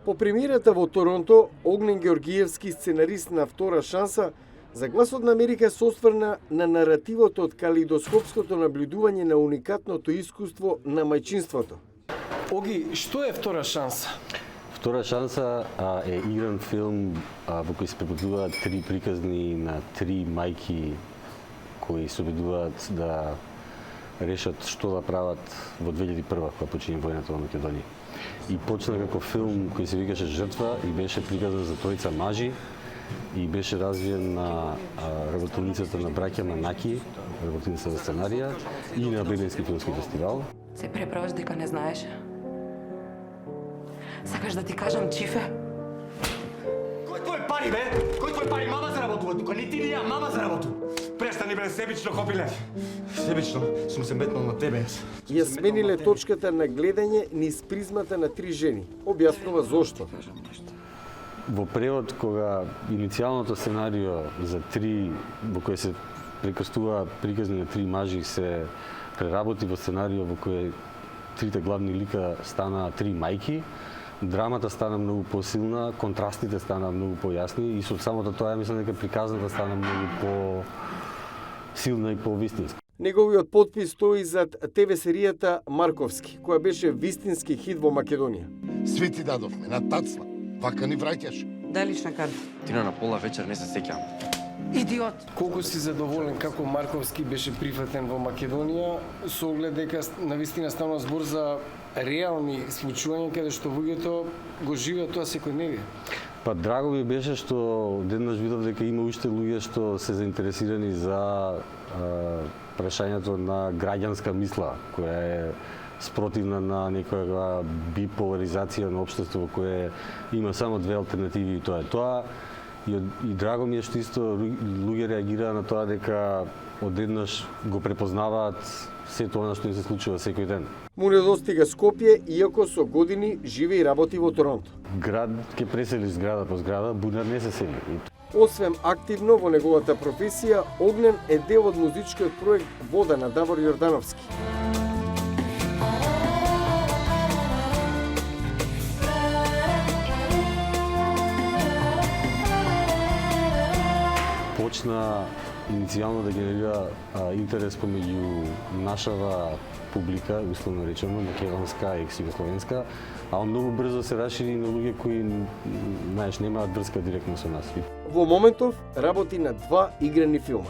По премиерата во Торонто, Огнен Ѓоргиевски, сценарист на Втора шанса, за Гласот на Америка се осврна на наративот од калейдоскопското наблюдување на уникатното искуство на мајчинството. Оги, што е Втора шанса? Втора шанса е игран филм во кој се преподуваат три приказни на три мајки кои се обидуваат да решат што да прават во 2001 кога почине војната во Македонија. И почна како филм кој се викаше Жртва и беше приказан за тројца мажи и беше развиен на работилницата на браќа Манаки, работилница за сценарија и на Берлински филмски фестивал. Се преправаш дека не знаеш? Сакаш да ти кажам, Чифе? Кој твој пари, бе? Кој твој пари? Мама заработува тука, ни ти ни ја, мама заработува. Престани, бе, себично, Хопиле. Себично, сум се метнал на тебе. Ја смениле точката на гледање низ призмата на три жени. Објаснува зошто. Во превод, кога иницијалното сценарио за три, во кој се прекрстува приказни на три мажи, се преработи во сценарио во кој трите главни лика стана три мајки, драмата стана многу посилна, контрастите стана многу појасни и со самото тоа мислам дека приказната стана многу по-силна и по-вистинска. Неговиот подпис стои зад ТВ серијата Марковски, која беше вистински хит во Македонија. Сви ти дадовме, на тацна. Вака ни враќаш. Дај лична карта. Тина на пола вечер не се сеќам. Идиот! Колку си задоволен како Марковски беше прифатен во Македонија, со оглед дека навистина станува збор за реални случувања каде што луѓето го живеат тоа секојдневие? Па драго ми беше што деннаш видов дека има уште луѓе што се заинтересирани за прашањето на граѓанска мисла, која е спротивна на некоја биполаризација на општеството кое има само две алтернативи и тоа е тоа. И драго ми е што исто луѓе реагираа на тоа дека одеднаш го препознаваат сето она што им се случува секој ден. Му недостига Скопје, иако со години живе и работи во Торонто. Град ќе пресели зграда по зграда, Бунар не се сели. Освен активно во неговата професија, Огнен е дел од музичкиот проект Вода на Давор Јордановски. Почна иницијално да генерира интерес помеѓу нашава публика, условно речено, македонска и југословенска, а многу брзо се расшири на луѓе кои, знаеш, немаат врска директно со нас. Во моментов работи на 2 играни филма.